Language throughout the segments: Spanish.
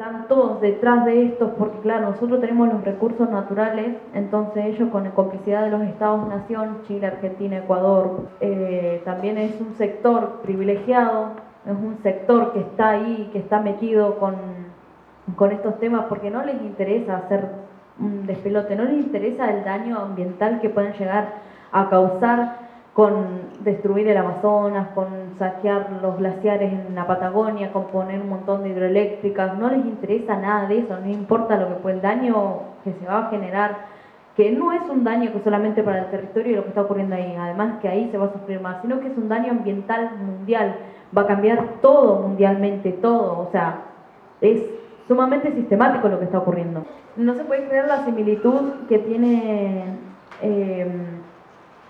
están todos detrás de esto, porque claro, nosotros tenemos los recursos naturales, entonces ellos con la complicidad de los Estados-nación, Chile, Argentina, Ecuador, también es un sector privilegiado, es un sector que está ahí, que está metido con estos temas, porque no les interesa hacer un despelote, no les interesa el daño ambiental que pueden llegar a causar con destruir el Amazonas, con saquear los glaciares en la Patagonia, con poner un montón de hidroeléctricas. No les interesa nada de eso, no importa lo que fue el daño que se va a generar, que no es un daño que solamente para el territorio y lo que está ocurriendo ahí, además que ahí se va a sufrir más, sino que es un daño ambiental mundial, va a cambiar todo mundialmente, todo, o sea, es sumamente sistemático lo que está ocurriendo. No se puede creer la similitud que tiene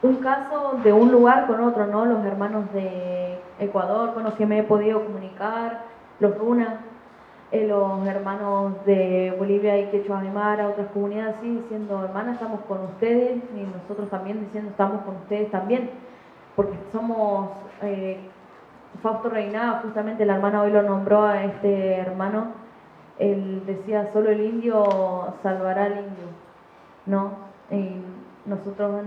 un caso de un lugar con otro, ¿no? Los hermanos de Ecuador con los que me he podido comunicar, los Runa, los hermanos de Bolivia y Quechua Aymara, otras comunidades así, diciendo, hermana, estamos con ustedes, y nosotros también diciendo, estamos con ustedes también, porque somos... Fausto Reynaga, justamente la hermana hoy lo nombró a este hermano, él decía, solo el indio salvará al indio, ¿no? Y nosotros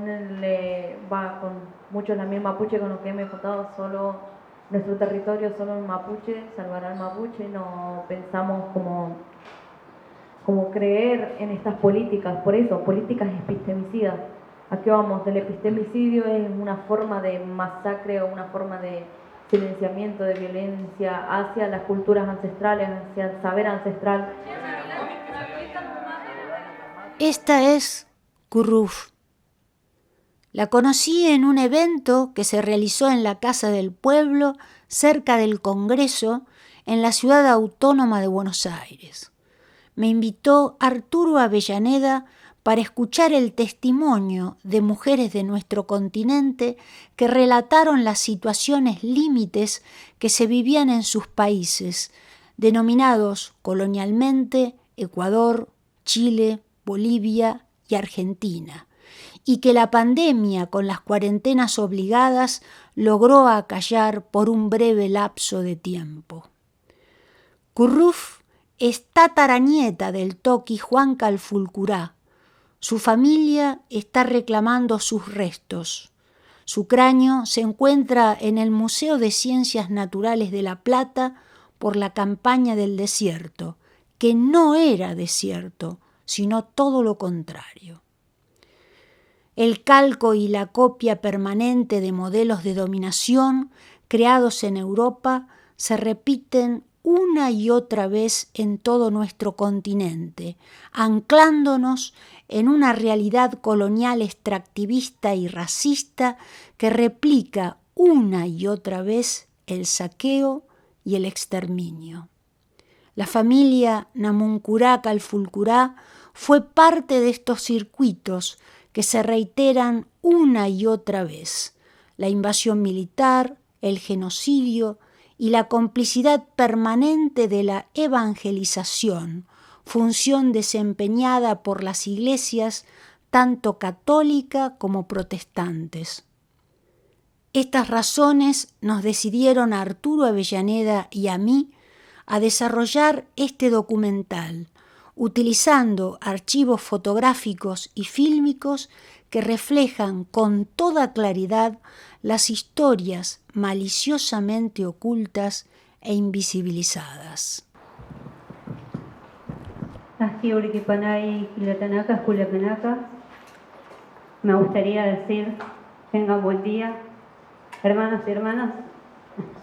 va con muchos también mapuche con los que hemos contado, solo nuestro territorio, solo el mapuche salvará al mapuche, no pensamos como creer en estas políticas, por eso, políticas epistemicidas. ¿A qué vamos? El epistemicidio es una forma de masacre o una forma de silenciamiento, de violencia hacia las culturas ancestrales, hacia el saber ancestral. Esta es Curruf. La conocí en un evento que se realizó en la Casa del Pueblo, cerca del Congreso, en la ciudad autónoma de Buenos Aires. Me invitó Arturo Avellaneda para escuchar el testimonio de mujeres de nuestro continente que relataron las situaciones límites que se vivían en sus países, denominados colonialmente Ecuador, Chile, Bolivia y Argentina, y que la pandemia con las cuarentenas obligadas logró acallar por un breve lapso de tiempo. Curruf es tataranieta del toqui Juan Calfulcurá. Su familia está reclamando sus restos. Su cráneo se encuentra en el Museo de Ciencias Naturales de La Plata por la campaña del desierto, que no era desierto, sino todo lo contrario. El calco y la copia permanente de modelos de dominación creados en Europa se repiten una y otra vez en todo nuestro continente, anclándonos en una realidad colonial extractivista y racista que replica una y otra vez el saqueo y el exterminio. La familia Namuncurá Calfulcurá fue parte de estos circuitos que se reiteran una y otra vez: la invasión militar, el genocidio y la complicidad permanente de la evangelización, función desempeñada por las iglesias tanto católica como protestantes. Estas razones nos decidieron a Arturo Avellaneda y a mí a desarrollar este documental, utilizando archivos fotográficos y fílmicos que reflejan con toda claridad las historias maliciosamente ocultas e invisibilizadas. Me gustaría decir, tengan buen día, hermanos y hermanas,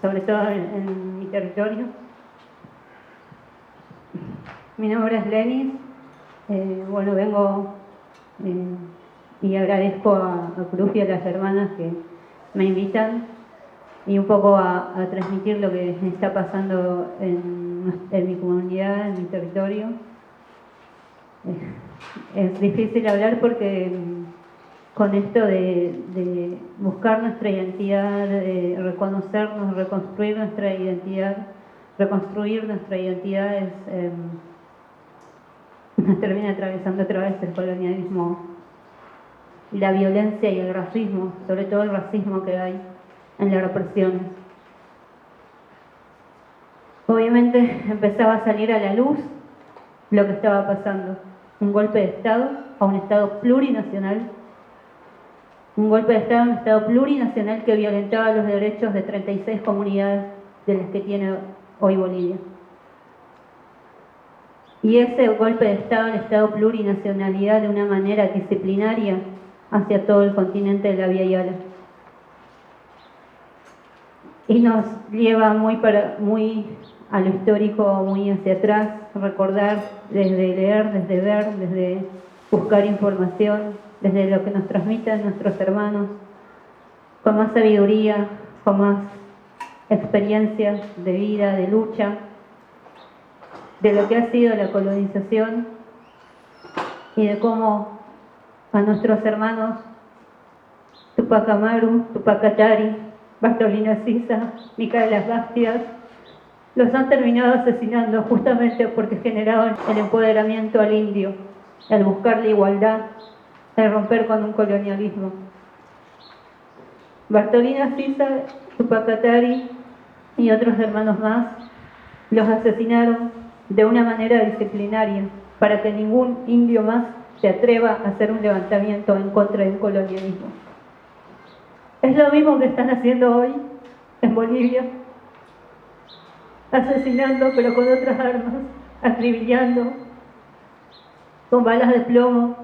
sobre todo en mi territorio. Mi nombre es Lenis, vengo y agradezco a Cruz y a las hermanas que me invitan y un poco a transmitir lo que está pasando en mi comunidad, en mi territorio. Es difícil hablar porque con esto de buscar nuestra identidad, de reconocernos, reconstruir nuestra identidad, nos termina atravesando otra vez el colonialismo y la violencia y el racismo, sobre todo el racismo que hay en las represiones. Obviamente empezaba a salir a la luz lo que estaba pasando. Un golpe de Estado a un Estado plurinacional. Un golpe de Estado a un Estado plurinacional que violentaba los derechos de 36 comunidades de las que tiene hoy Bolivia. Y ese golpe de Estado, el Estado plurinacionalidad, de una manera disciplinaria hacia todo el continente de la Vía Yala. Y nos lleva muy a lo histórico, muy hacia atrás, recordar, desde leer, desde ver, desde buscar información, desde lo que nos transmiten nuestros hermanos, con más sabiduría, con más experiencias de vida, de lucha, de lo que ha sido la colonización y de cómo a nuestros hermanos Tupac Amaru, Tupac Katari, Bartolina Sisa, Micaela Bastidas, los han terminado asesinando justamente porque generaban el empoderamiento al indio, el buscar la igualdad, el romper con un colonialismo. Bartolina Sisa, Tupac Katari y otros hermanos más los asesinaron de una manera disciplinaria para que ningún indio más se atreva a hacer un levantamiento en contra de un colonialismo. Es lo mismo que están haciendo hoy en Bolivia, asesinando pero con otras armas, acribillando, con balas de plomo,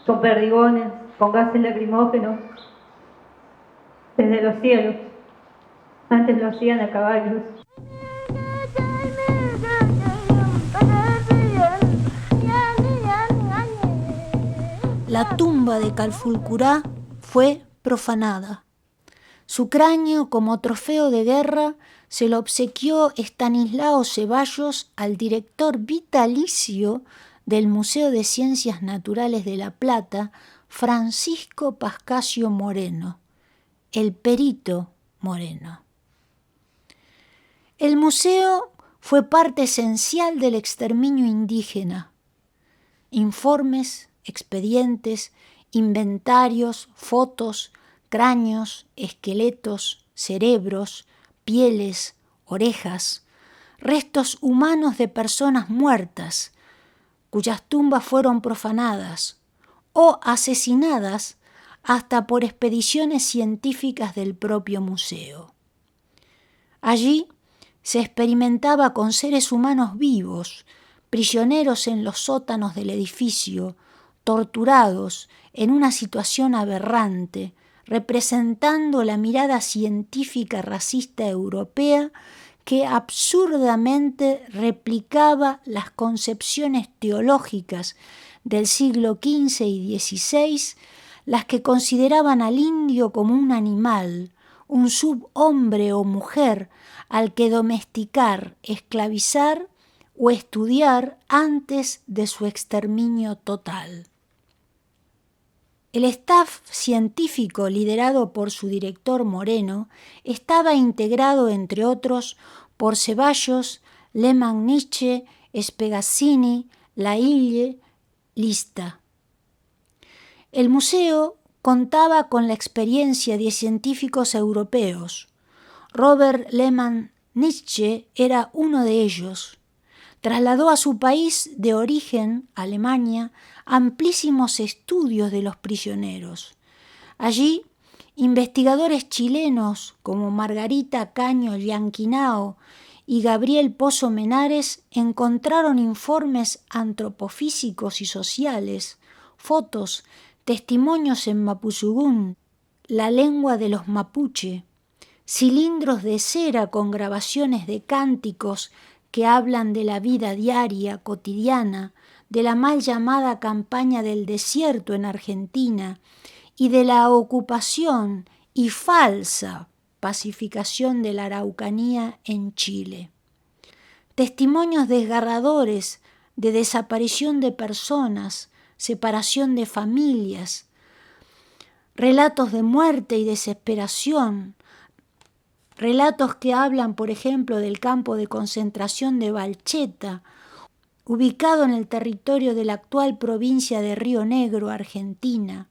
con perdigones, con gases lacrimógenos, desde los cielos. Antes lo hacían a caballos. La tumba de Calfulcurá fue profanada. Su cráneo, como trofeo de guerra, se lo obsequió Estanislao Ceballos al director vitalicio del Museo de Ciencias Naturales de La Plata, Francisco Pascasio Moreno, el perito Moreno. El museo fue parte esencial del exterminio indígena. Informes, expedientes, inventarios, fotos, cráneos, esqueletos, cerebros, pieles, orejas, restos humanos de personas muertas, cuyas tumbas fueron profanadas o asesinadas hasta por expediciones científicas del propio museo. Allí se experimentaba con seres humanos vivos, prisioneros en los sótanos del edificio, torturados en una situación aberrante, representando la mirada científica racista europea que absurdamente replicaba las concepciones teológicas del siglo XV y XVI, las que consideraban al indio como un animal, un subhombre o mujer al que domesticar, esclavizar o estudiar antes de su exterminio total. El staff científico liderado por su director Moreno estaba integrado, entre otros, por Ceballos, Lehmann-Nietzsche, Spegazzini, Laille, Lista. El museo contaba con la experiencia de científicos europeos. Robert Lehmann-Nietzsche era uno de ellos. Trasladó a su país de origen, Alemania, amplísimos estudios de los prisioneros. Allí, investigadores chilenos como Margarita Caño Llanquinao y Gabriel Pozo Menares encontraron informes antropofísicos y sociales, fotos, testimonios en mapuzungún, la lengua de los mapuche, cilindros de cera con grabaciones de cánticos que hablan de la vida diaria, cotidiana, de la mal llamada campaña del desierto en Argentina y de la ocupación y falsa pacificación de la Araucanía en Chile. Testimonios desgarradores de desaparición de personas, separación de familias, relatos de muerte y desesperación, relatos que hablan, por ejemplo, del campo de concentración de Valcheta, ubicado en el territorio de la actual provincia de Río Negro, Argentina,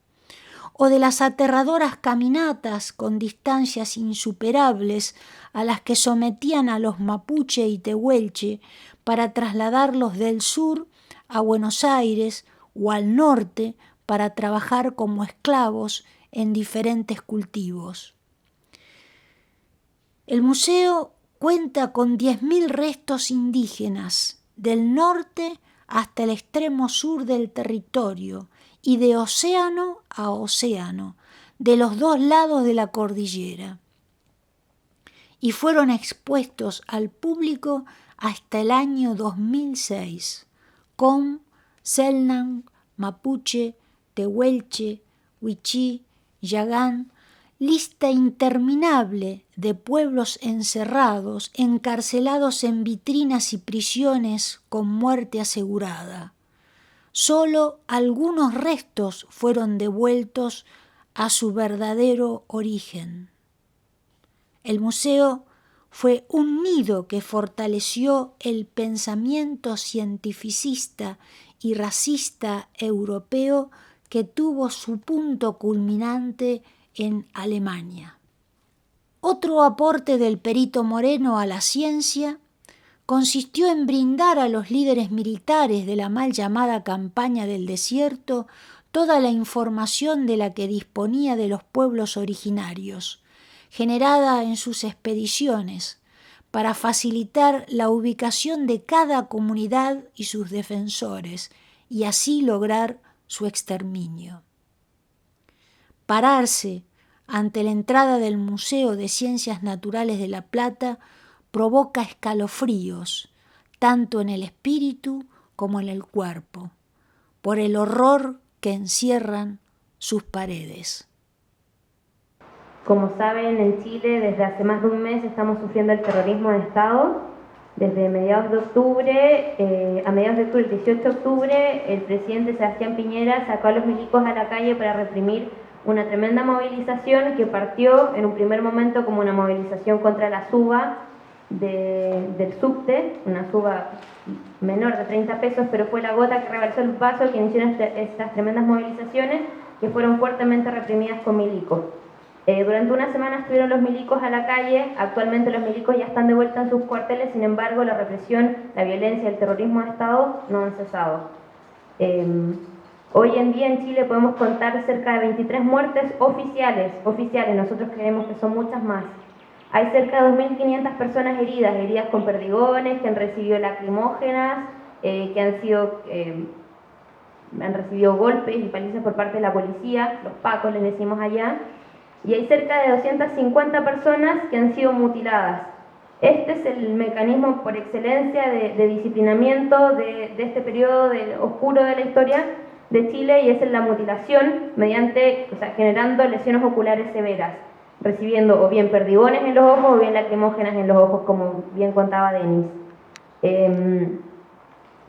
o de las aterradoras caminatas con distancias insuperables a las que sometían a los mapuche y tehuelche para trasladarlos del sur a Buenos Aires o al norte para trabajar como esclavos en diferentes cultivos. El museo cuenta con 10.000 restos indígenas del norte hasta el extremo sur del territorio y de océano a océano, de los dos lados de la cordillera. Y fueron expuestos al público hasta el año 2006, con Selknam, mapuche, tehuelche, wichí, yagán, lista interminable de pueblos encerrados, encarcelados en vitrinas y prisiones con muerte asegurada. Solo algunos restos fueron devueltos a su verdadero origen. El museo fue un nido que fortaleció el pensamiento cientificista y racista europeo que tuvo su punto culminante en Alemania. Otro aporte del Perito Moreno a la ciencia consistió en brindar a los líderes militares de la mal llamada campaña del desierto toda la información de la que disponía de los pueblos originarios, generada en sus expediciones, para facilitar la ubicación de cada comunidad y sus defensores, y así lograr su exterminio. Pararse ante la entrada del Museo de Ciencias Naturales de La Plata provoca escalofríos, tanto en el espíritu como en el cuerpo, por el horror que encierran sus paredes. Como saben, en Chile desde hace más de un mes estamos sufriendo el terrorismo de Estado. Desde mediados de octubre, el 18 de octubre, el presidente Sebastián Piñera sacó a los milicos a la calle para reprimir una tremenda movilización que partió en un primer momento como una movilización contra la suba del subte, una suba menor de 30 pesos, pero fue la gota que rebalsó el vaso que inició estas tremendas movilizaciones que fueron fuertemente reprimidas con milicos. Durante una semana estuvieron los milicos a la calle. Actualmente los milicos ya están de vuelta en sus cuarteles, sin embargo la represión, la violencia, el terrorismo de Estado no han cesado. Hoy en día en Chile podemos contar cerca de 23 muertes oficiales, nosotros creemos que son muchas más. Hay cerca de 2.500 personas heridas con perdigones, que han recibido lacrimógenas, que han recibido golpes y palizas por parte de la policía, los pacos les decimos allá, y hay cerca de 250 personas que han sido mutiladas. Este es el mecanismo por excelencia de disciplinamiento de este periodo oscuro de la historia de Chile, y es en la mutilación generando lesiones oculares severas, recibiendo o bien perdigones en los ojos o bien lacrimógenas en los ojos, como bien contaba Denis.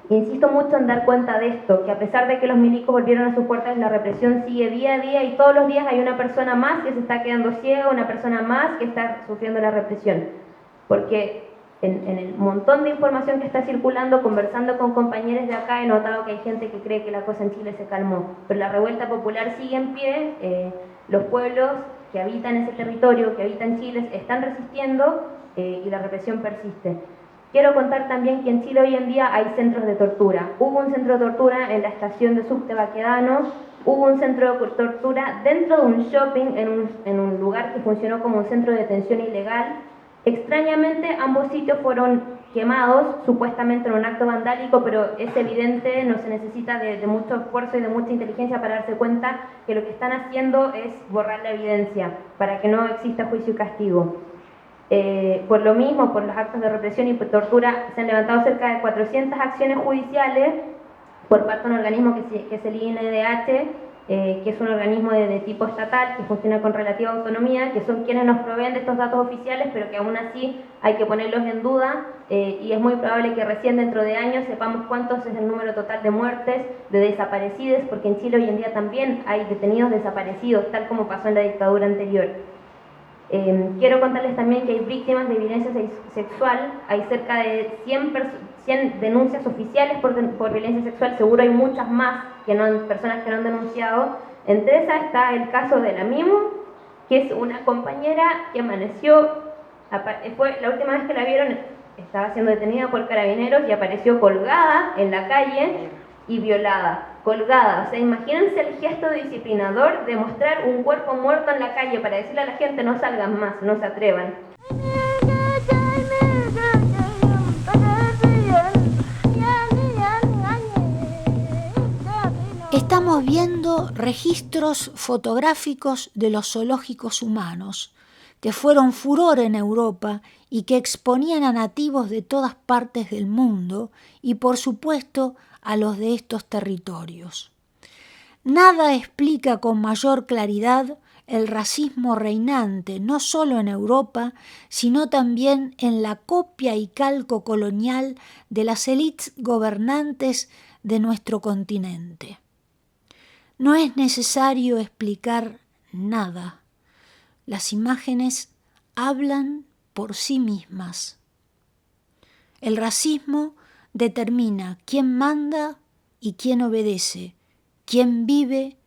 Insisto mucho en dar cuenta de esto, que a pesar de que los milicos volvieron a sus puertas, la represión sigue día a día y todos los días hay una persona más que se está quedando ciega, una persona más que está sufriendo la represión. Porque en el montón de información que está circulando, conversando con compañeros de acá, he notado que hay gente que cree que la cosa en Chile se calmó, pero la revuelta popular sigue en pie. Los pueblos que habitan ese territorio, que habitan Chile, están resistiendo y la represión persiste. Quiero contar también que en Chile hoy en día hay centros de tortura. Hubo un centro de tortura en la estación de subte Baquedano, hubo un centro de tortura dentro de un shopping, en un lugar que funcionó como un centro de detención ilegal. Extrañamente, ambos sitios fueron quemados, supuestamente en un acto vandálico, pero es evidente, no se necesita de mucho esfuerzo y de mucha inteligencia para darse cuenta que lo que están haciendo es borrar la evidencia, para que no exista juicio y castigo. Por lo mismo, por los actos de represión y tortura, se han levantado cerca de 400 acciones judiciales por parte de un organismo que es el INDH, que es un organismo de tipo estatal, que funciona con relativa autonomía, que son quienes nos proveen de estos datos oficiales, pero que aún así hay que ponerlos en duda, y es muy probable que recién dentro de años sepamos cuántos es el número total de muertes, de desaparecidos, porque en Chile hoy en día también hay detenidos desaparecidos, tal como pasó en la dictadura anterior. Quiero contarles también que hay víctimas de violencia sexual, hay cerca de 100 denuncias oficiales por violencia sexual, seguro hay muchas más personas que no han denunciado, Entre esas está el caso de la Mimo, que es una compañera que amaneció, fue la última vez que la vieron, estaba siendo detenida por carabineros y apareció colgada en la calle y violada, colgada. O sea, imagínense el gesto disciplinador de mostrar un cuerpo muerto en la calle para decirle a la gente no salgan más, no se atrevan. Estamos viendo registros fotográficos de los zoológicos humanos, que fueron furor en Europa y que exponían a nativos de todas partes del mundo y, por supuesto, a los de estos territorios. Nada explica con mayor claridad el racismo reinante, no solo en Europa, sino también en la copia y calco colonial de las élites gobernantes de nuestro continente. No es necesario explicar nada. Las imágenes hablan por sí mismas. El racismo determina quién manda y quién obedece, quién vive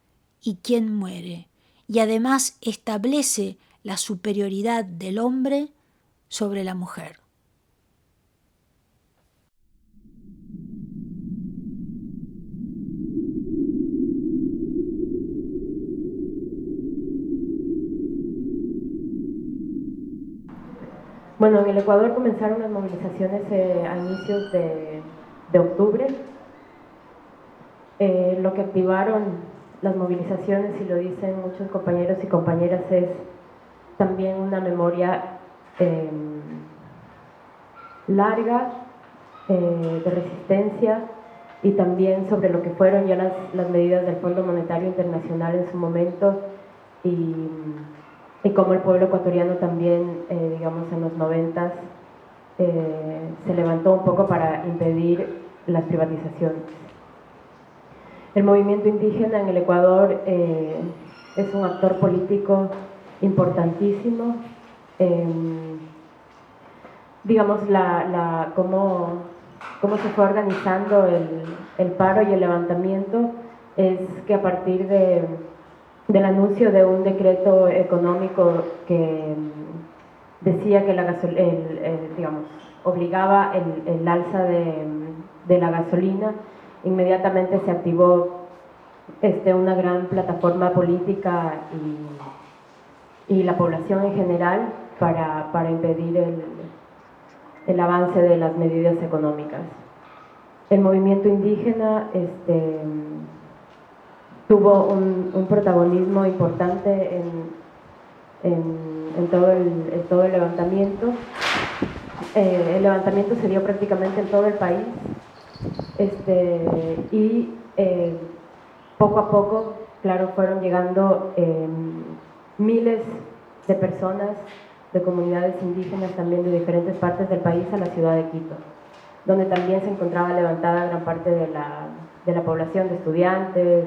y quién muere, y además establece la superioridad del hombre sobre la mujer. Bueno, en el Ecuador comenzaron las movilizaciones a inicios de octubre. Lo que activaron las movilizaciones, y lo dicen muchos compañeros y compañeras, es también una memoria larga de resistencia, y también sobre lo que fueron ya las medidas del Fondo Monetario Internacional en su momento, y cómo el pueblo ecuatoriano también, digamos, en los 90 se levantó un poco para impedir las privatizaciones. El movimiento indígena en el Ecuador es un actor político importantísimo. Digamos, cómo se fue organizando el paro y el levantamiento es que a partir del anuncio de un decreto económico que decía que digamos, obligaba el alza de la gasolina, inmediatamente se activó una gran plataforma política y la población en general para impedir el avance de las medidas económicas. El movimiento indígena tuvo un protagonismo importante en todo el levantamiento. El levantamiento se dio prácticamente en todo el país, y poco a poco, claro, fueron llegando miles de personas de comunidades indígenas también de diferentes partes del país a la ciudad de Quito, donde también se encontraba levantada gran parte de la población, de estudiantes,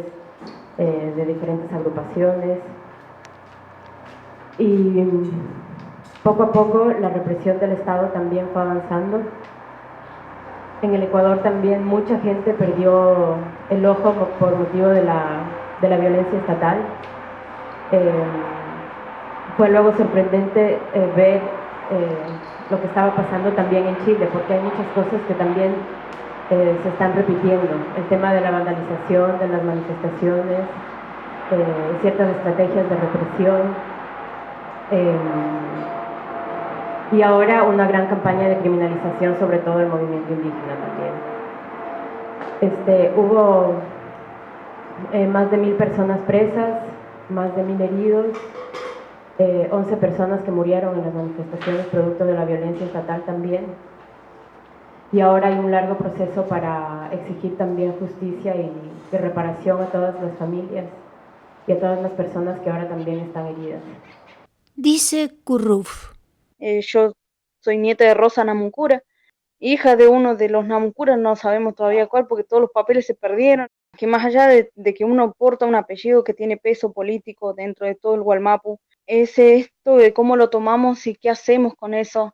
de diferentes agrupaciones. Y poco a poco la represión del Estado también fue avanzando. En el Ecuador también mucha gente perdió el ojo por motivo de la violencia estatal. Fue luego sorprendente ver lo que estaba pasando también en Chile, porque hay muchas cosas que también se están repitiendo. El tema de la vandalización, de las manifestaciones, ciertas estrategias de represión, y ahora una gran campaña de criminalización sobre todo el movimiento indígena también. Hubo más de 1000 personas presas, más de 1000 heridos, 11 personas que murieron en las manifestaciones producto de la violencia estatal también. Y ahora hay un largo proceso para exigir también justicia y reparación a todas las familias y a todas las personas que ahora también están heridas. Dice Curruf. Yo soy nieta de Rosa Namuncura, hija de uno de los Namuncura, no sabemos todavía cuál porque todos los papeles se perdieron. Que más allá de que uno porta un apellido que tiene peso político dentro de todo el Gualmapu, es esto de cómo lo tomamos y qué hacemos con eso.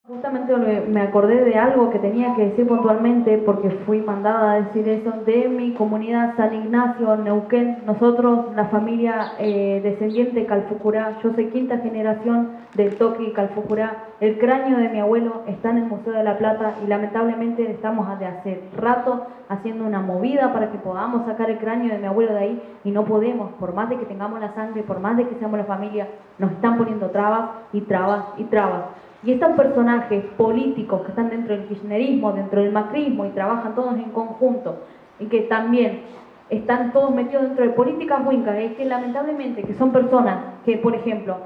Justamente me acordé de algo que tenía que decir puntualmente porque fui mandada a decir eso de mi comunidad San Ignacio, Neuquén. Nosotros, la familia descendiente de Calfucurá, yo soy quinta generación del Toqui Calfucurá. El cráneo de mi abuelo está en el Museo de la Plata y lamentablemente estamos de hace rato haciendo una movida para que podamos sacar el cráneo de mi abuelo de ahí y no podemos, por más de que tengamos la sangre, por más de que seamos la familia, nos están poniendo trabas y trabas y trabas. Y estos personajes políticos que están dentro del kirchnerismo, dentro del macrismo y trabajan todos en conjunto y que también están todos metidos dentro de políticas huincas, es que lamentablemente que son personas que, por ejemplo,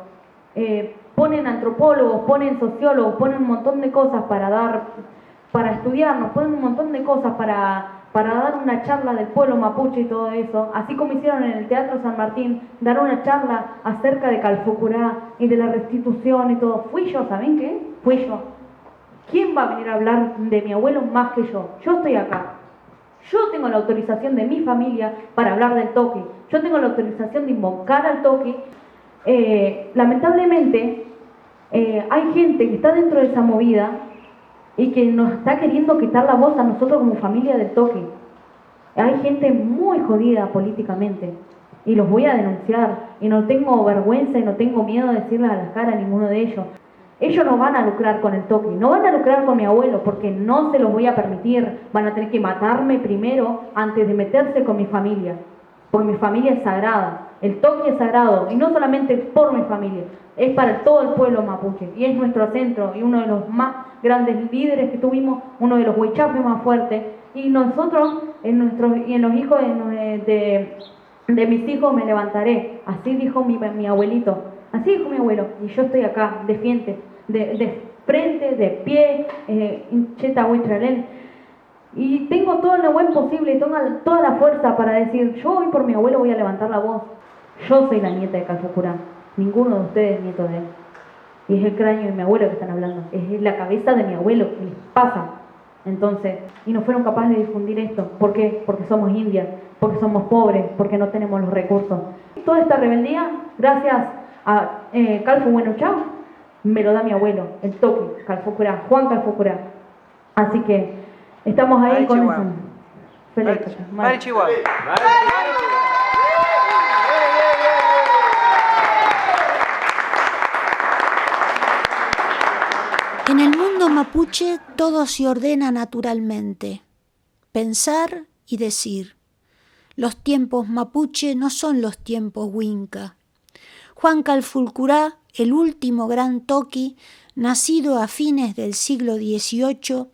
ponen antropólogos, ponen sociólogos, ponen un montón de cosas para estudiarnos, ponen un montón de cosas para dar una charla del pueblo mapuche y todo eso, así como hicieron en el Teatro San Martín, dar una charla acerca de Calfucurá y de la restitución y todo. Fui yo, ¿saben qué? Fui yo. ¿Quién va a venir a hablar de mi abuelo más que yo? Yo estoy acá. Yo tengo la autorización de mi familia para hablar del Toqui. Yo tengo la autorización de invocar al Toqui. Lamentablemente, hay gente que está dentro de esa movida y que nos está queriendo quitar la voz a nosotros como familia del Toqui. Hay gente muy jodida políticamente y los voy a denunciar y no tengo vergüenza y no tengo miedo de decirles a la cara a ninguno de ellos. Ellos no van a lucrar con el Toqui, no van a lucrar con mi abuelo porque no se los voy a permitir. Van a tener que matarme primero antes de meterse con mi familia, porque mi familia es sagrada. El Toqui es sagrado y no solamente por mi familia, es para todo el pueblo mapuche y es nuestro centro y uno de los más grandes líderes que tuvimos, uno de los huichafes más fuertes, y nosotros y en los hijos de mis hijos me levantaré. Así dijo mi abuelito, así dijo mi abuelo, y yo estoy acá de frente, de pie, cheta huitralén, y tengo todo lo buen posible y tengo toda la fuerza para decir, yo hoy por mi abuelo voy a levantar la voz. Yo soy la nieta de Calfucurá, ninguno de ustedes es nieto de él. Y es el cráneo de mi abuelo que están hablando, es la cabeza de mi abuelo, ¿qué les pasa? Entonces, y no fueron capaces de difundir esto. ¿Por qué? Porque somos indias, porque somos pobres, porque no tenemos los recursos. Toda esta rebeldía, gracias a Calfu Bueno Chao, me lo da mi abuelo, el Toqui Calfucurá, Juan Calfucurá. Así que estamos ahí con eso. Feliz. Vale, Chihuahua. En el mundo mapuche todo se ordena naturalmente. Pensar y decir. Los tiempos mapuche no son los tiempos huinca. Juan Calfucurá, el último gran Toqui, nacido a fines del siglo XVIII,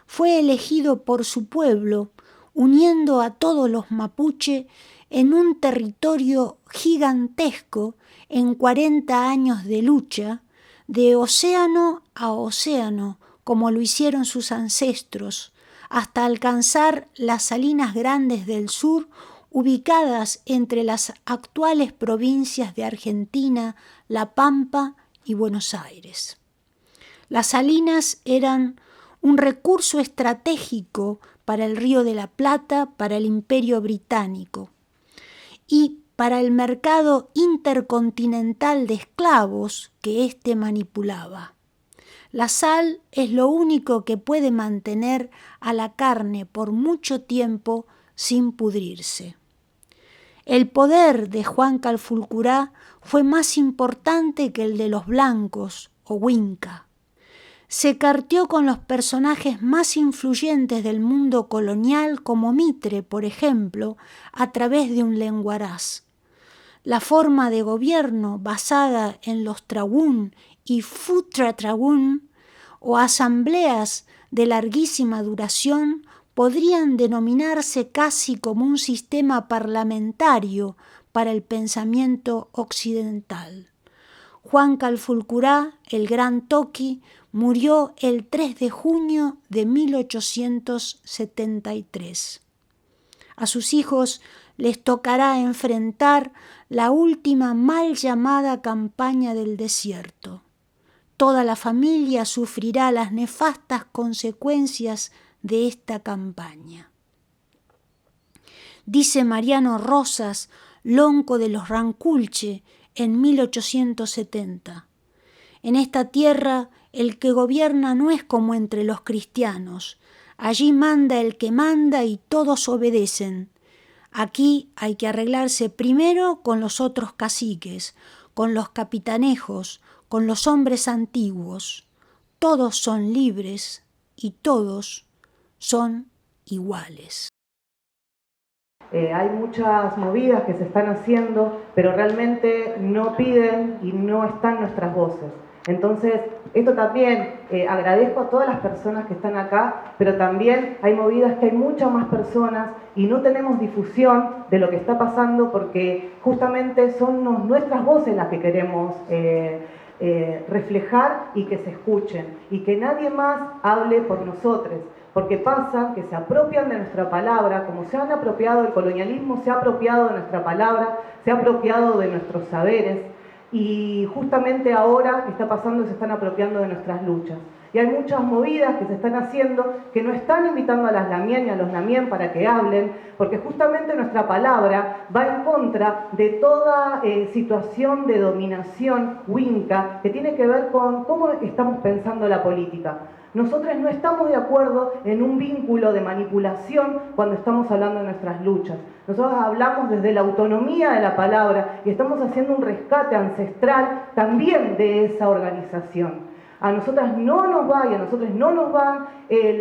fue elegido por su pueblo, uniendo a todos los mapuche en un territorio gigantesco en 40 años de lucha, de océano a océano, como lo hicieron sus ancestros, hasta alcanzar las Salinas Grandes del Sur, ubicadas entre las actuales provincias de Argentina, La Pampa y Buenos Aires. Las salinas eran un recurso estratégico para el Río de la Plata, para el Imperio Británico y para el mercado intercontinental de esclavos que éste manipulaba. La sal es lo único que puede mantener a la carne por mucho tiempo sin pudrirse. El poder de Juan Calfucurá fue más importante que el de los blancos o huinca. Se carteó con los personajes más influyentes del mundo colonial, como Mitre, por ejemplo, a través de un lenguaraz. La forma de gobierno basada en los tragún y futratragún o asambleas de larguísima duración podrían denominarse casi como un sistema parlamentario para el pensamiento occidental. Juan Calfucurá, el gran Toqui, murió el 3 de junio de 1873. A sus hijos les tocará enfrentar la última mal llamada campaña del desierto. Toda la familia sufrirá las nefastas consecuencias de esta campaña. Dice Mariano Rosas, lonco de los Ranculche, en 1870. En esta tierra el que gobierna no es como entre los cristianos. Allí manda el que manda y todos obedecen. Aquí hay que arreglarse primero con los otros caciques, con los capitanejos, con los hombres antiguos. Todos son libres y todos son iguales. Hay muchas movidas que se están haciendo, pero realmente no piden y no están nuestras voces. Entonces, esto también agradezco a todas las personas que están acá, pero también hay movidas que hay muchas más personas y no tenemos difusión de lo que está pasando porque justamente son nuestras voces las que queremos reflejar y que se escuchen y que nadie más hable por nosotros. Porque pasa que se apropian de nuestra palabra, como se han apropiado, el colonialismo se ha apropiado de nuestra palabra, se ha apropiado de nuestros saberes y justamente ahora está pasando, se están apropiando de nuestras luchas. Y hay muchas movidas que se están haciendo que no están invitando a las lamien y a los lamien para que hablen, porque justamente nuestra palabra va en contra de toda situación de dominación winca que tiene que ver con cómo estamos pensando la política. Nosotros no estamos de acuerdo en un vínculo de manipulación cuando estamos hablando de nuestras luchas. Nosotros hablamos desde la autonomía de la palabra y estamos haciendo un rescate ancestral también de esa organización. A nosotras no nos va y a nosotros no nos van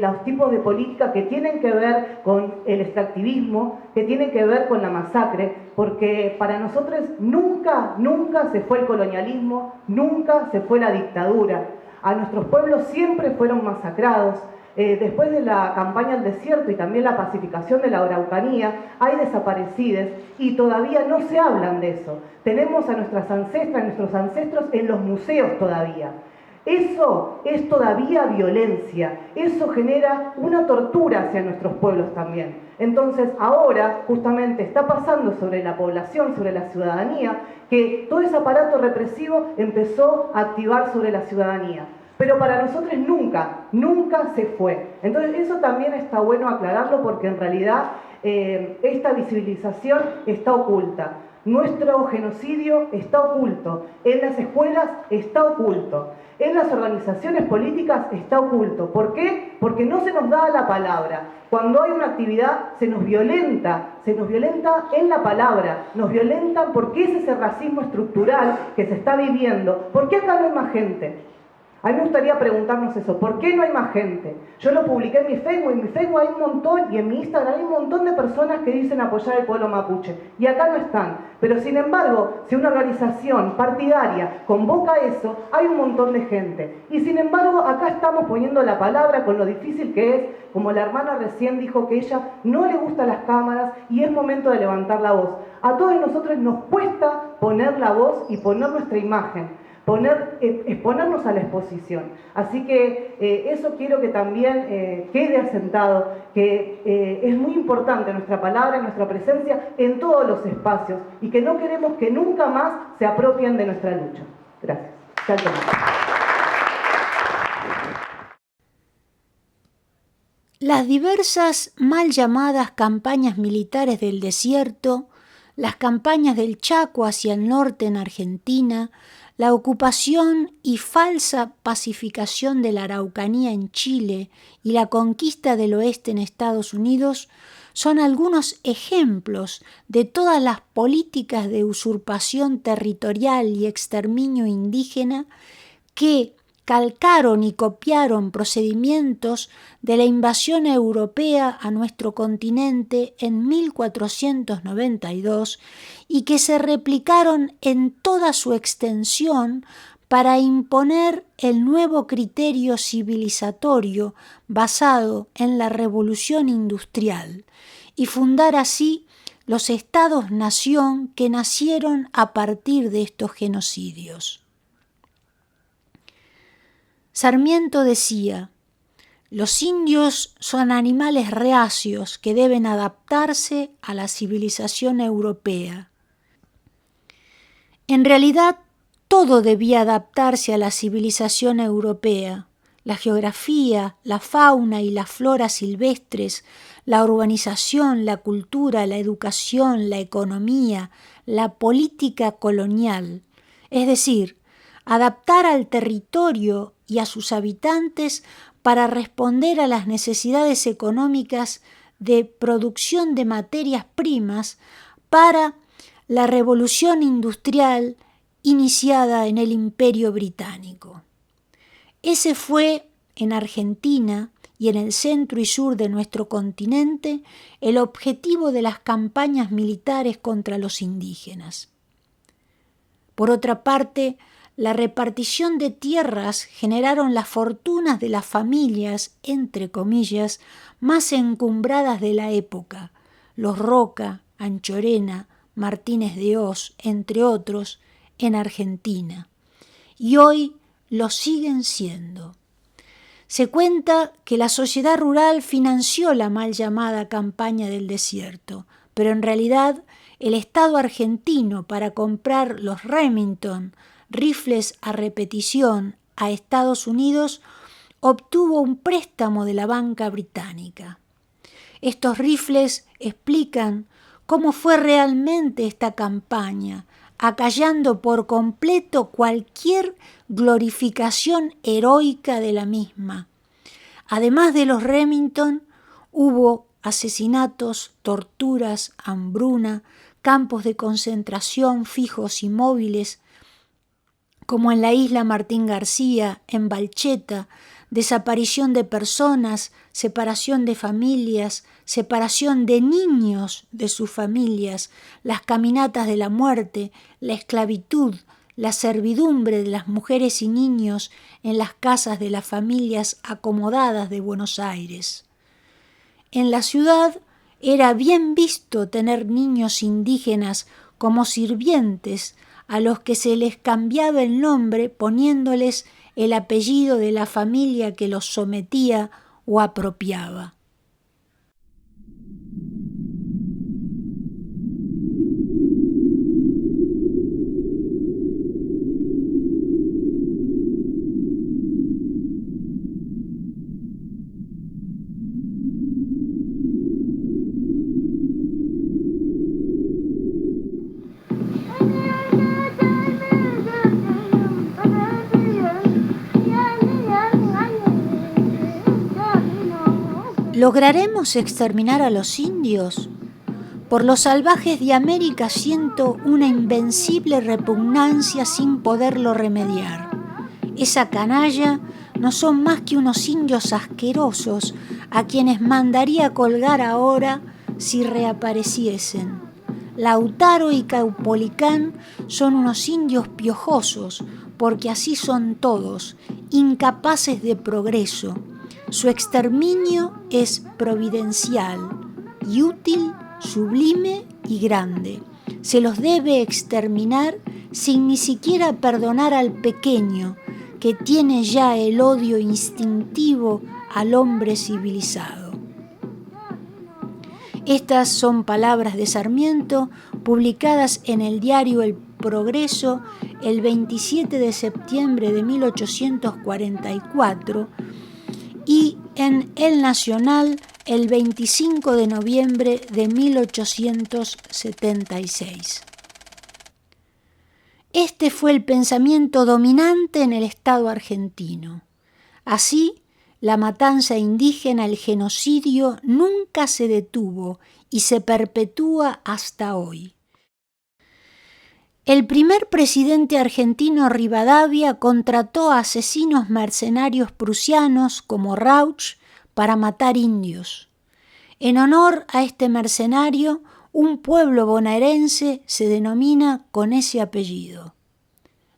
los tipos de política que tienen que ver con el extractivismo, que tienen que ver con la masacre, porque para nosotros nunca se fue el colonialismo, nunca se fue la dictadura. A nuestros pueblos siempre fueron masacrados. Después de la campaña del desierto y también la pacificación de la Araucanía, hay desaparecidos y todavía no se hablan de eso. Tenemos a nuestras ancestras, nuestros ancestros en los museos todavía. Eso es todavía violencia, eso genera una tortura hacia nuestros pueblos también. Entonces ahora justamente está pasando sobre la población, sobre la ciudadanía, que todo ese aparato represivo empezó a activar sobre la ciudadanía. Pero para nosotros nunca se fue. Entonces eso también está bueno aclararlo porque en realidad esta visibilización está oculta. Nuestro genocidio está oculto, en las escuelas está oculto, en las organizaciones políticas está oculto. ¿Por qué? Porque no se nos da la palabra. Cuando hay una actividad se nos violenta en la palabra, nos violentan porque es ese racismo estructural que se está viviendo. ¿Por qué acá no hay más gente? A mí me gustaría preguntarnos eso, ¿por qué no hay más gente? Yo lo publiqué en mi Facebook hay un montón, y en mi Instagram hay un montón de personas que dicen apoyar al pueblo mapuche, y acá no están. Pero sin embargo, si una organización partidaria convoca eso, hay un montón de gente. Y sin embargo, acá estamos poniendo la palabra con lo difícil que es, como la hermana recién dijo que ella no le gustan las cámaras y es momento de levantar la voz. A todos nosotros nos cuesta poner la voz y poner nuestra imagen. Exponernos a la exposición. Así que eso quiero que también quede asentado, que es muy importante nuestra palabra, nuestra presencia en todos los espacios y que no queremos que nunca más se apropien de nuestra lucha. Gracias. Las diversas mal llamadas campañas militares del desierto, las campañas del Chaco hacia el norte en Argentina, la ocupación y falsa pacificación de la Araucanía en Chile y la conquista del oeste en Estados Unidos son algunos ejemplos de todas las políticas de usurpación territorial y exterminio indígena que calcaron y copiaron procedimientos de la invasión europea a nuestro continente en 1492 y que se replicaron en toda su extensión para imponer el nuevo criterio civilizatorio basado en la revolución industrial y fundar así los estados-nación que nacieron a partir de estos genocidios. Sarmiento decía: los indios son animales reacios que deben adaptarse a la civilización europea. En realidad, todo debía adaptarse a la civilización europea: la geografía, la fauna y la flora silvestres, la urbanización, la cultura, la educación, la economía, la política colonial, es decir, adaptar al territorio y a sus habitantes para responder a las necesidades económicas de producción de materias primas para la revolución industrial iniciada en el Imperio Británico. Ese fue, en Argentina y en el centro y sur de nuestro continente, el objetivo de las campañas militares contra los indígenas. Por otra parte, la repartición de tierras generaron las fortunas de las familias, entre comillas, más encumbradas de la época, los Roca, Anchorena, Martínez de Hoz, entre otros, en Argentina. Y hoy lo siguen siendo. Se cuenta que la sociedad rural financió la mal llamada campaña del desierto, pero en realidad el Estado argentino, para comprar los Remington, rifles a repetición, a Estados Unidos, obtuvo un préstamo de la banca británica. Estos rifles explican cómo fue realmente esta campaña, acallando por completo cualquier glorificación heroica de la misma. Además de los Remington, hubo asesinatos, torturas, hambruna, campos de concentración fijos y móviles, como en la isla Martín García, en Balcheta, desaparición de personas, separación de familias, separación de niños de sus familias, las caminatas de la muerte, la esclavitud, la servidumbre de las mujeres y niños en las casas de las familias acomodadas de Buenos Aires. En la ciudad era bien visto tener niños indígenas como sirvientes a los que se les cambiaba el nombre poniéndoles el apellido de la familia que los sometía o apropiaba. ¿Lograremos exterminar a los indios? Por los salvajes de América siento una invencible repugnancia sin poderlo remediar. Esa canalla no son más que unos indios asquerosos a quienes mandaría colgar ahora si reapareciesen. Lautaro y Caupolicán son unos indios piojosos, porque así son todos, incapaces de progreso. Su exterminio es providencial y útil, sublime y grande. Se los debe exterminar sin ni siquiera perdonar al pequeño, que tiene ya el odio instintivo al hombre civilizado. Estas son palabras de Sarmiento, publicadas en el diario El Progreso el 27 de septiembre de 1844, y en El Nacional el 25 de noviembre de 1876. Este fue el pensamiento dominante en el Estado argentino. Así, la matanza indígena, el genocidio, nunca se detuvo y se perpetúa hasta hoy. El primer presidente argentino, Rivadavia, contrató a asesinos mercenarios prusianos como Rauch para matar indios. En honor a este mercenario, un pueblo bonaerense se denomina con ese apellido.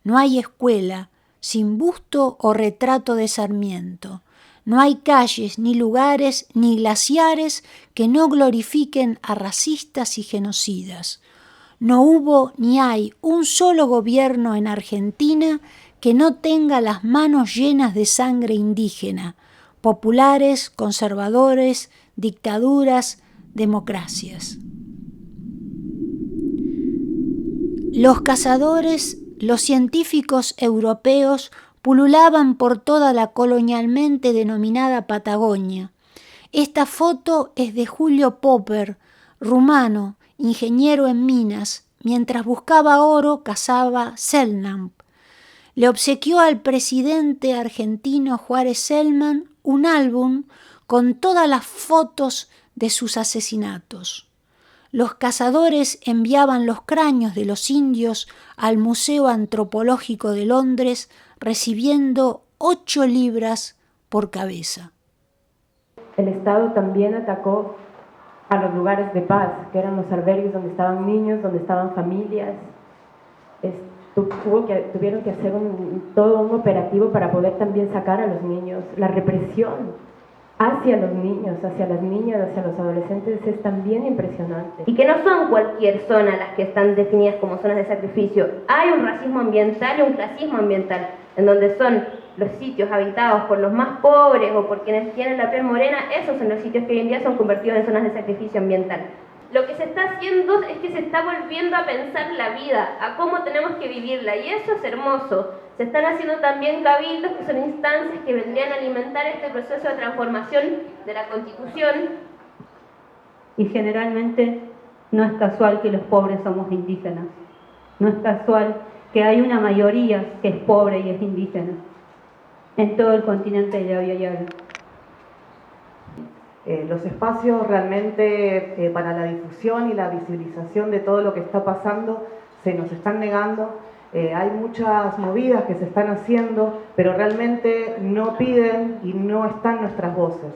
No hay escuela sin busto o retrato de Sarmiento. No hay calles, ni lugares, ni glaciares que no glorifiquen a racistas y genocidas. No hubo ni hay un solo gobierno en Argentina que no tenga las manos llenas de sangre indígena, populares, conservadores, dictaduras, democracias. Los cazadores, los científicos europeos pululaban por toda la colonialmente denominada Patagonia. Esta foto es de Julio Popper, rumano, ingeniero en minas. Mientras buscaba oro, cazaba Selknam. le obsequió al presidente argentino Juárez Celman un álbum con todas las fotos de sus asesinatos. Los cazadores enviaban los cráneos de los indios al Museo Antropológico de Londres, recibiendo 8 libras por cabeza. El Estado también atacó a los lugares de paz, que eran los albergues donde estaban niños, donde estaban familias. Tuvieron que hacer todo un operativo para poder también sacar a los niños. La represión hacia los niños, hacia las niñas, hacia los adolescentes es también impresionante. Y que no son cualquier zona las que están definidas como zonas de sacrificio. Hay un racismo ambiental y un clasismo ambiental, en donde son los sitios habitados por los más pobres o por quienes tienen la piel morena. Esos son los sitios que hoy en día son convertidos en zonas de sacrificio ambiental. Lo que se está haciendo es que se está volviendo a pensar la vida, a cómo tenemos que vivirla, y eso es hermoso. Se están haciendo también cabildos, que son instancias que vendrían a alimentar este proceso de transformación de la Constitución. Y generalmente no es casual que los pobres somos indígenas. No es casual que hay una mayoría que es pobre y es indígena en todo el continente de la Vía Yala. Los espacios realmente para la difusión y la visibilización de todo lo que está pasando se nos están negando. Hay muchas movidas que se están haciendo, pero realmente no piden y no están nuestras voces.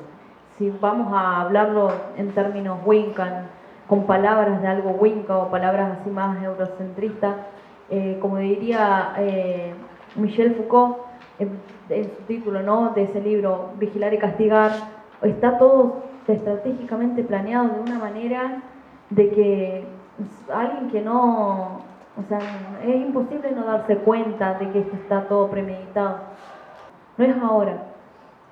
Si vamos a hablarlo en términos wincan, con palabras de algo winca o palabras así más eurocentristas, como diría Michel Foucault, en su título, ¿no?, de ese libro, Vigilar y Castigar, está todo estratégicamente planeado de una manera de que alguien que no, o sea, es imposible no darse cuenta de que esto está todo premeditado. No es ahora.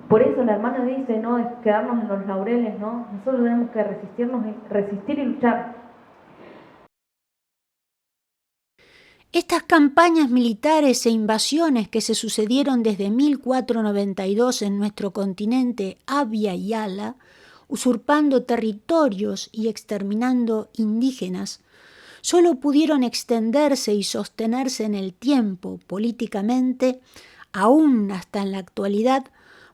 Por eso la hermana dice, no es quedarnos en los laureles, ¿no? Nosotros tenemos que resistir y luchar. Estas campañas militares e invasiones que se sucedieron desde 1492 en nuestro continente Abya y Yala, usurpando territorios y exterminando indígenas, solo pudieron extenderse y sostenerse en el tiempo políticamente, aún hasta en la actualidad,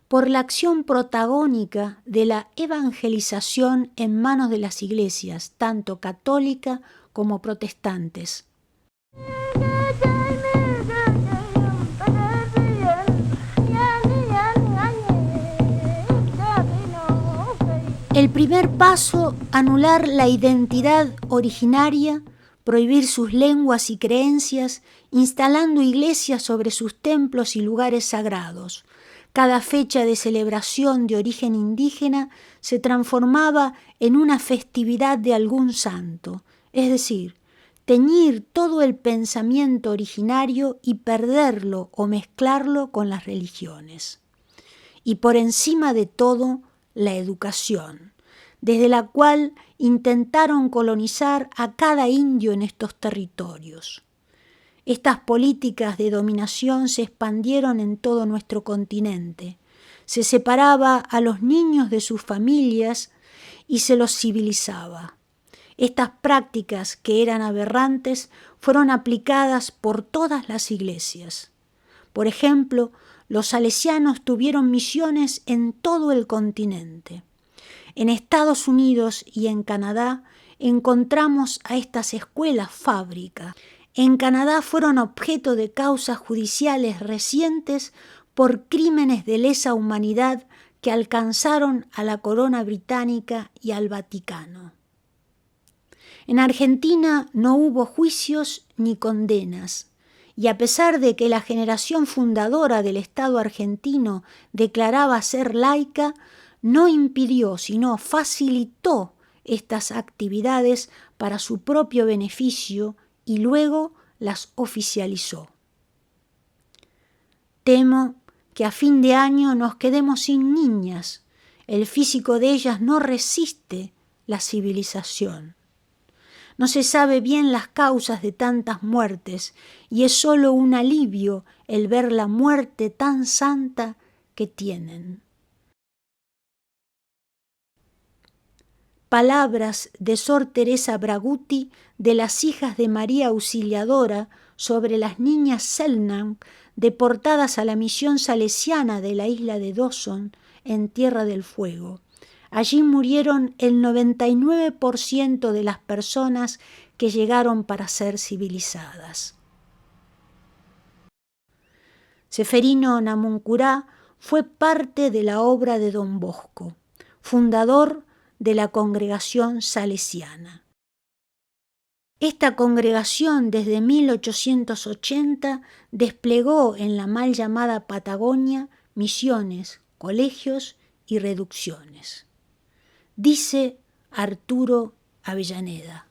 por la acción protagónica de la evangelización en manos de las iglesias, tanto católica como protestantes. El primer paso, anular la identidad originaria, prohibir sus lenguas y creencias, instalando iglesias sobre sus templos y lugares sagrados. Cada fecha de celebración de origen indígena se transformaba en una festividad de algún santo, es decir, teñir todo el pensamiento originario y perderlo o mezclarlo con las religiones. Y por encima de todo, la educación, desde la cual intentaron colonizar a cada indio en estos territorios. Estas políticas de dominación se expandieron en todo nuestro continente. Se separaba a los niños de sus familias y se los civilizaba. Estas prácticas, que eran aberrantes, fueron aplicadas por todas las iglesias. Por ejemplo, los salesianos tuvieron misiones en todo el continente. En Estados Unidos y en Canadá encontramos a estas escuelas fábrica. En Canadá fueron objeto de causas judiciales recientes por crímenes de lesa humanidad que alcanzaron a la corona británica y al Vaticano. En Argentina no hubo juicios ni condenas, y a pesar de que la generación fundadora del Estado argentino declaraba ser laica, no impidió, sino facilitó estas actividades para su propio beneficio y luego las oficializó. Temo que a fin de año nos quedemos sin niñas. El físico de ellas no resiste la civilización. No se sabe bien las causas de tantas muertes y es solo un alivio el ver la muerte tan santa que tienen. Palabras de Sor Teresa Braguti de las hijas de María Auxiliadora sobre las niñas Selknam deportadas a la misión salesiana de la isla de Dawson en Tierra del Fuego. Allí murieron el 99% de las personas que llegaron para ser civilizadas. Seferino Namuncurá fue parte de la obra de Don Bosco, fundador de la congregación salesiana. Esta congregación desde 1880 desplegó en la mal llamada Patagonia misiones, colegios y reducciones. Dice Arturo Avellaneda.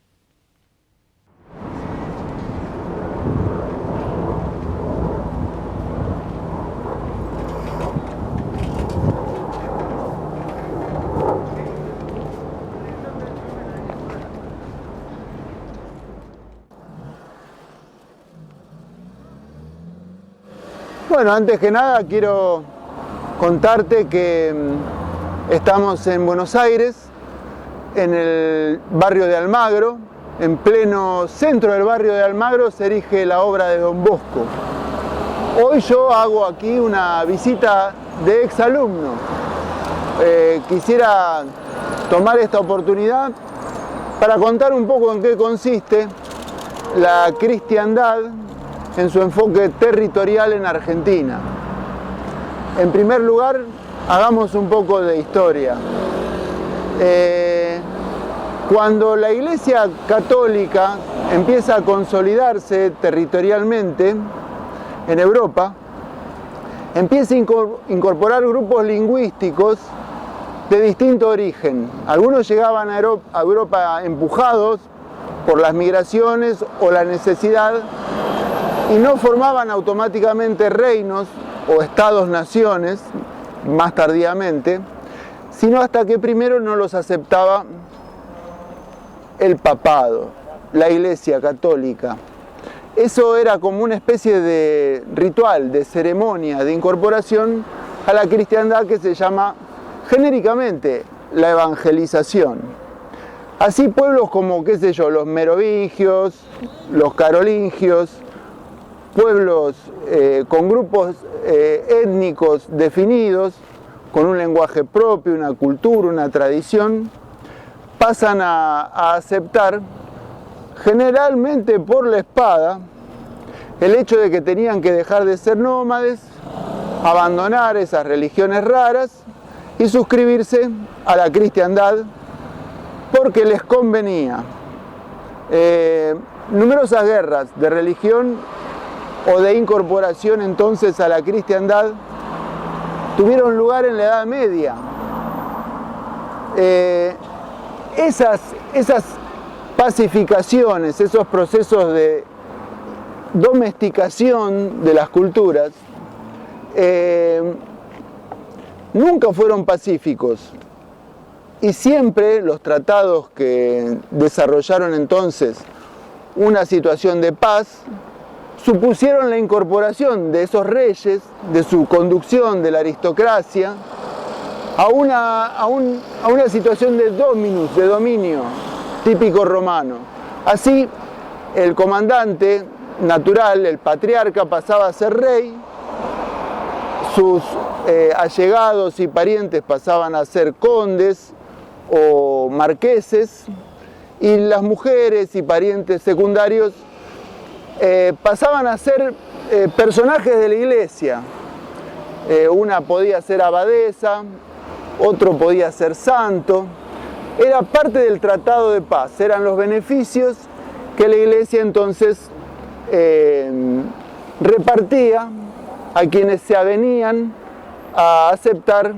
Bueno, antes que nada quiero contarte que estamos en Buenos Aires, en el barrio de Almagro. En pleno centro del barrio de Almagro se erige la obra de Don Bosco. Hoy yo hago aquí una visita de exalumno. Quisiera tomar esta oportunidad para contar un poco en qué consiste la cristiandad en su enfoque territorial en Argentina. En primer lugar, hagamos un poco de historia. Cuando la Iglesia Católica empieza a consolidarse territorialmente en Europa, empieza a incorporar grupos lingüísticos de distinto origen. Algunos llegaban a Europa empujados por las migraciones o la necesidad y no formaban automáticamente reinos o estados-naciones, más tardíamente, sino hasta que primero no los aceptaba el papado, la Iglesia Católica. Eso era como una especie de ritual, de ceremonia, de incorporación a la cristiandad que se llama genéricamente la evangelización. Así pueblos como, qué sé yo, los merovingios, los carolingios, pueblos con grupos étnicos definidos, con un lenguaje propio, una cultura, una tradición, pasan a aceptar, generalmente por la espada, el hecho de que tenían que dejar de ser nómades, abandonar esas religiones raras y suscribirse a la cristiandad porque les convenía. Numerosas guerras de religión o de incorporación entonces a la cristiandad tuvieron lugar en la Edad Media. Esas pacificaciones, esos procesos de domesticación de las culturas, nunca fueron pacíficos. Y siempre los tratados que desarrollaron entonces una situación de paz supusieron la incorporación de esos reyes, de su conducción, de la aristocracia, a una situación de dominus, de dominio típico romano. Así, el comandante natural, el patriarca, pasaba a ser rey, sus allegados y parientes pasaban a ser condes o marqueses, y las mujeres y parientes secundarios pasaban a ser personajes de la iglesia. Una podía ser abadesa, otro podía ser santo. Era parte del tratado de paz, eran los beneficios que la iglesia entonces repartía a quienes se avenían a aceptar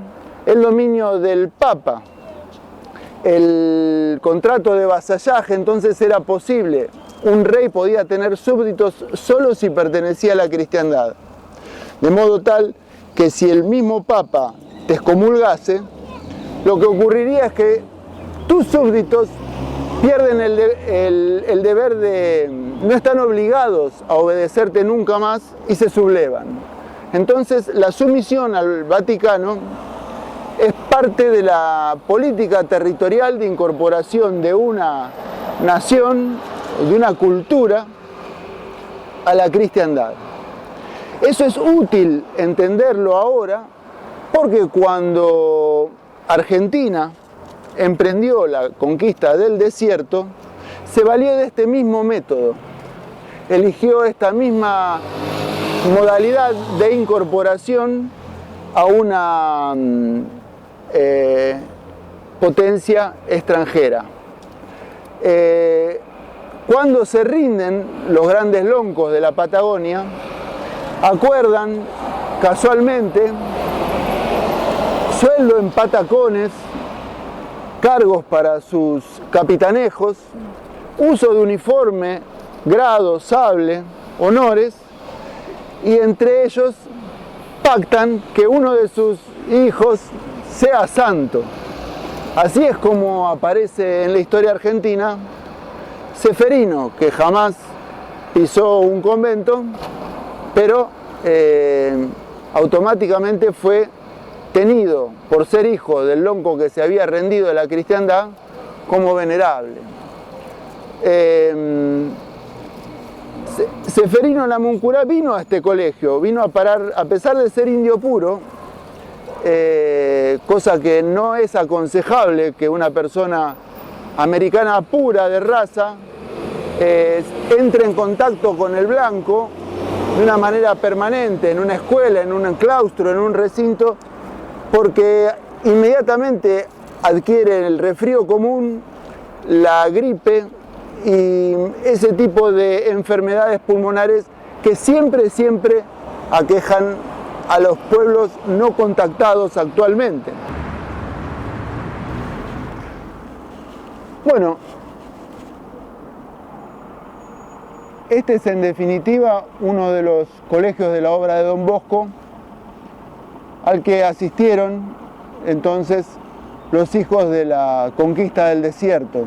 el dominio del Papa. El contrato de vasallaje entonces era posible. Un rey podía tener súbditos solo si pertenecía a la cristiandad. De modo tal que si el mismo Papa te excomulgase, lo que ocurriría es que tus súbditos pierden el deber de, no están obligados a obedecerte nunca más y se sublevan. Entonces la sumisión al Vaticano es parte de la política territorial de incorporación de una nación, de una cultura, a la cristiandad. Eso es útil entenderlo ahora porque cuando Argentina emprendió la conquista del desierto, se valió de este mismo método, eligió esta misma modalidad de incorporación a una potencia extranjera. Cuando se rinden los grandes loncos de la Patagonia, acuerdan casualmente sueldo en patacones, cargos para sus capitanejos, uso de uniforme, grado, sable, honores, y entre ellos pactan que uno de sus hijos sea santo. Así es como aparece en la historia argentina Ceferino, que jamás pisó un convento, pero automáticamente fue tenido, por ser hijo del lonco que se había rendido a la cristiandad, como venerable. Ceferino Namuncurá vino a este colegio, vino a parar, a pesar de ser indio puro, cosa que no es aconsejable que una persona americana pura de raza entre en contacto con el blanco de una manera permanente, en una escuela, en un claustro, en un recinto, porque inmediatamente adquiere el resfrío común, la gripe y ese tipo de enfermedades pulmonares que siempre aquejan a los pueblos no contactados actualmente. Bueno, este es en definitiva uno de los colegios de la obra de Don Bosco al que asistieron entonces los hijos de la conquista del desierto.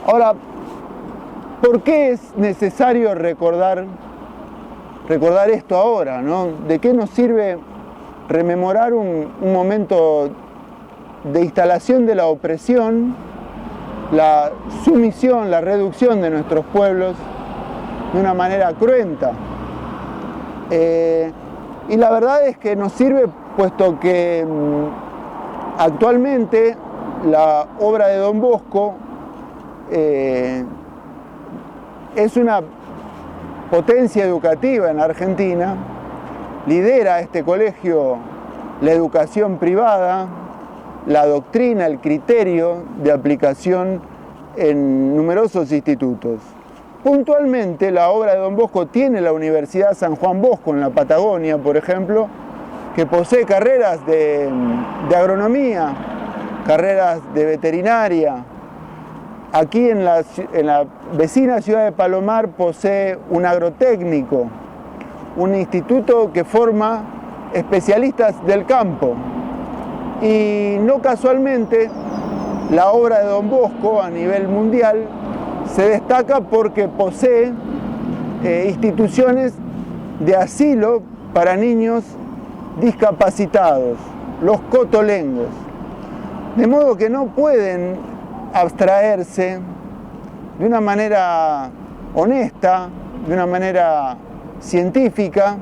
Ahora, ¿por qué es necesario recordar esto ahora, ¿no? ¿De qué nos sirve rememorar un momento de instalación de la opresión, la sumisión, la reducción de nuestros pueblos de una manera cruenta? Y la verdad es que nos sirve puesto que actualmente la obra de Don Bosco es una potencia educativa en Argentina, lidera este colegio la educación privada, la doctrina, el criterio de aplicación en numerosos institutos. Puntualmente, la obra de Don Bosco tiene la Universidad San Juan Bosco en la Patagonia, por ejemplo, que posee carreras de agronomía, carreras de veterinaria. Aquí en la vecina ciudad de Palomar posee un agrotécnico, un instituto que forma especialistas del campo. Y no casualmente, la obra de Don Bosco a nivel mundial se destaca porque posee instituciones de asilo para niños discapacitados, los cotolengos. De modo que no pueden abstraerse de una manera honesta, de una manera científica,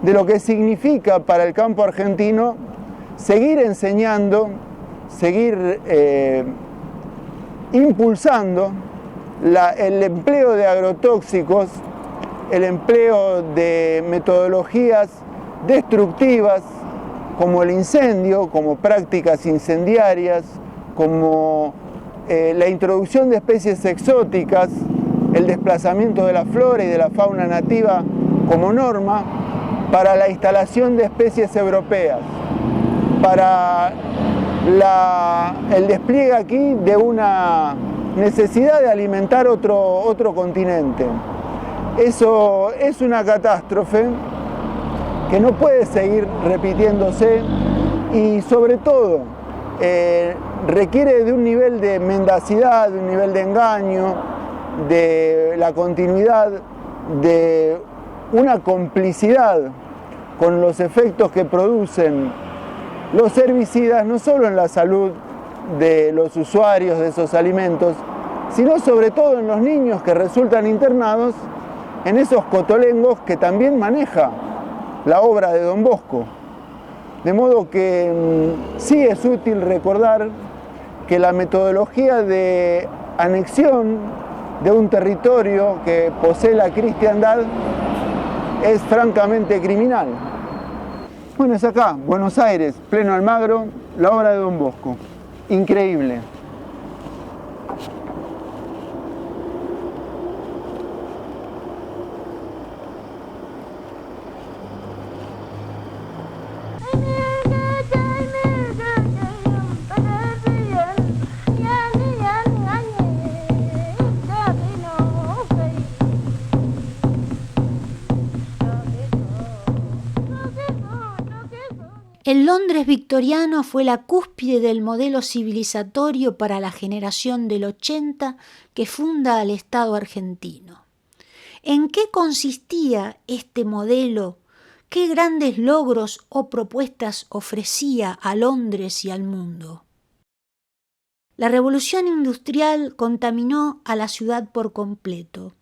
de lo que significa para el campo argentino seguir enseñando, seguir impulsando el empleo de agrotóxicos, el empleo de metodologías destructivas como el incendio, como prácticas incendiarias, como la introducción de especies exóticas, el desplazamiento de la flora y de la fauna nativa como norma para la instalación de especies europeas, para el despliegue aquí de una necesidad de alimentar otro continente. Eso es una catástrofe que no puede seguir repitiéndose y sobre todo requiere de un nivel de mendacidad, de un nivel de engaño, de la continuidad, de una complicidad con los efectos que producen los herbicidas, no solo en la salud de los usuarios de esos alimentos, sino sobre todo en los niños que resultan internados en esos cotolengos que también maneja la obra de Don Bosco. De modo que sí es útil recordar que la metodología de anexión de un territorio que posee la cristiandad es francamente criminal. Bueno, es acá, Buenos Aires, pleno Almagro, la obra de Don Bosco. Increíble. El Londres victoriano fue la cúspide del modelo civilizatorio para la generación del 80 que funda al Estado argentino. ¿En qué consistía este modelo? ¿Qué grandes logros o propuestas ofrecía a Londres y al mundo? La revolución industrial contaminó a la ciudad por completo.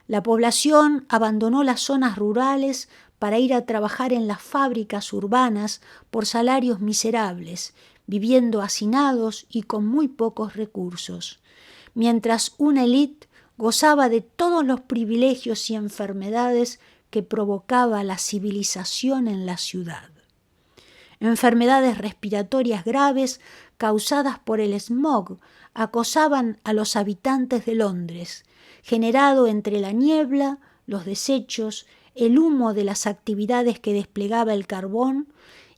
La población abandonó las zonas rurales para ir a trabajar en las fábricas urbanas por salarios miserables, viviendo hacinados y con muy pocos recursos, mientras una élite gozaba de todos los privilegios y enfermedades que provocaba la civilización en la ciudad. Enfermedades respiratorias graves causadas por el smog acosaban a los habitantes de Londres, generado entre la niebla, los desechos, el humo de las actividades que desplegaba el carbón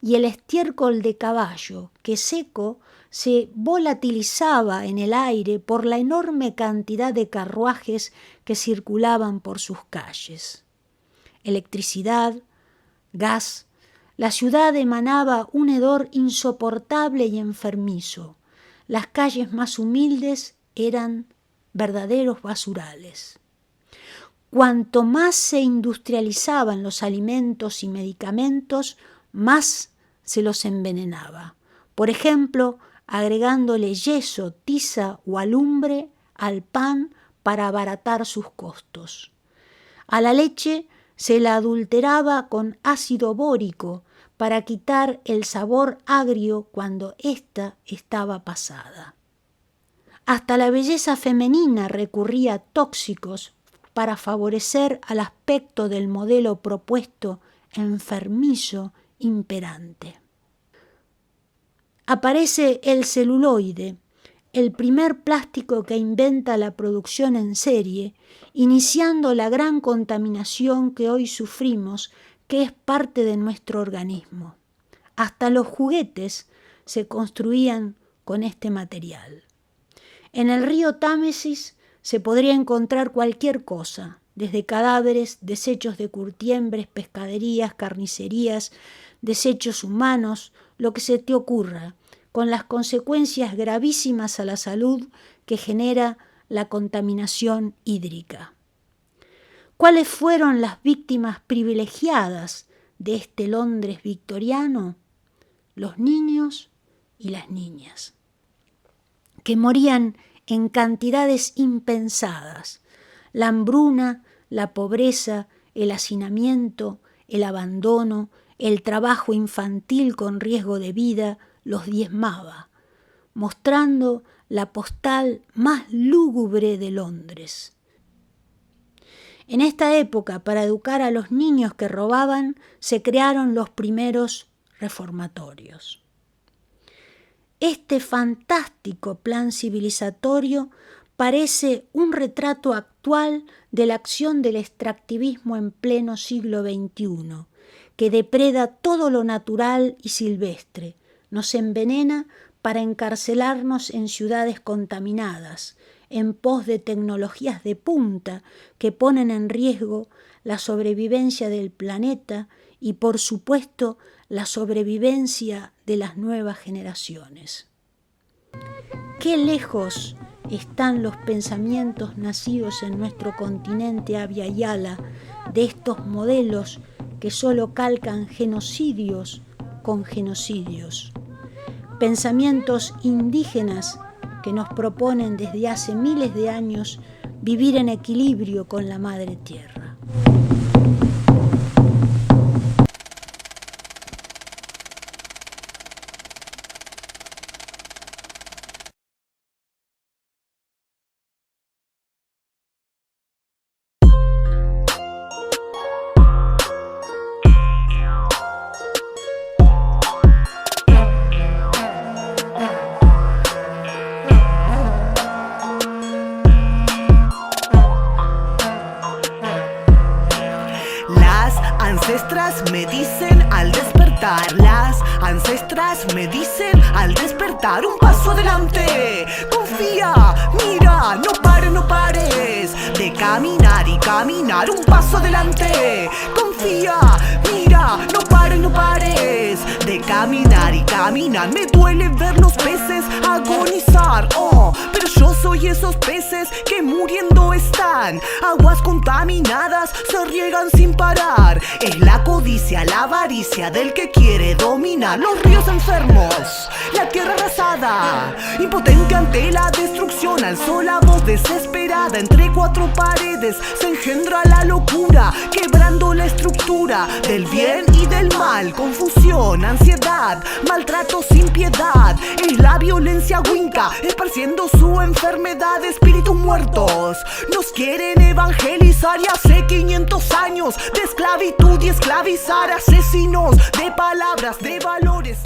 y el estiércol de caballo, que seco se volatilizaba en el aire por la enorme cantidad de carruajes que circulaban por sus calles. Electricidad, gas, la ciudad emanaba un hedor insoportable y enfermizo. Las calles más humildes eran verdaderos basurales. Cuanto más se industrializaban los alimentos y medicamentos, más se los envenenaba. Por ejemplo, agregándole yeso, tiza o alumbre al pan para abaratar sus costos. A la leche se la adulteraba con ácido bórico para quitar el sabor agrio cuando ésta estaba pasada. Hasta la belleza femenina recurría a tóxicos para favorecer al aspecto del modelo propuesto enfermizo imperante. Aparece el celuloide, el primer plástico que inventa la producción en serie, iniciando la gran contaminación que hoy sufrimos, que es parte de nuestro organismo. Hasta los juguetes se construían con este material. En el río Támesis se podría encontrar cualquier cosa, desde cadáveres, desechos de curtiembres, pescaderías, carnicerías, desechos humanos, lo que se te ocurra, con las consecuencias gravísimas a la salud que genera la contaminación hídrica. ¿Cuáles fueron las víctimas privilegiadas de este Londres victoriano? Los niños y las niñas, que morían en cantidades impensadas. La hambruna, la pobreza, el hacinamiento, el abandono, el trabajo infantil con riesgo de vida los diezmaba, mostrando la postal más lúgubre de Londres. En esta época, para educar a los niños que robaban, se crearon los primeros reformatorios. Este fantástico plan civilizatorio parece un retrato actual de la acción del extractivismo en pleno siglo XXI, que depreda todo lo natural y silvestre, nos envenena para encarcelarnos en ciudades contaminadas, en pos de tecnologías de punta que ponen en riesgo la sobrevivencia del planeta y, por supuesto, la sobrevivencia de las nuevas generaciones. Qué lejos están los pensamientos nacidos en nuestro continente Abya Yala de estos modelos que solo calcan genocidios con genocidios. Pensamientos indígenas que nos proponen desde hace miles de años vivir en equilibrio con la Madre Tierra. Ancestras me dicen al despertar, las ancestras me dicen al despertar, un paso adelante, confía, mira, no pares de caminar y caminar, un paso adelante, confía, mira, no pares de caminar y caminar. Me duele ver los peces agonizar, pero yo soy esos peces que muriendo están. Aguas contaminadas se riegan sin parar. Es la codicia, la avaricia del que quiere dominar. Los ríos enfermos, la tierra arrasada, impotente ante la destrucción, alzó la voz desesperada. Entre cuatro paredes se engendra la locura, quebrando la estructura del bien y del mal. Confusión, ansiedad, maltrato sin piedad. Es la violencia winca, esparciendo su enfermedad. Espíritus muertos nos quieren evangelizar, y hace 500 años de esclavitud y esclavizar. Asesinos de palabras, de valores.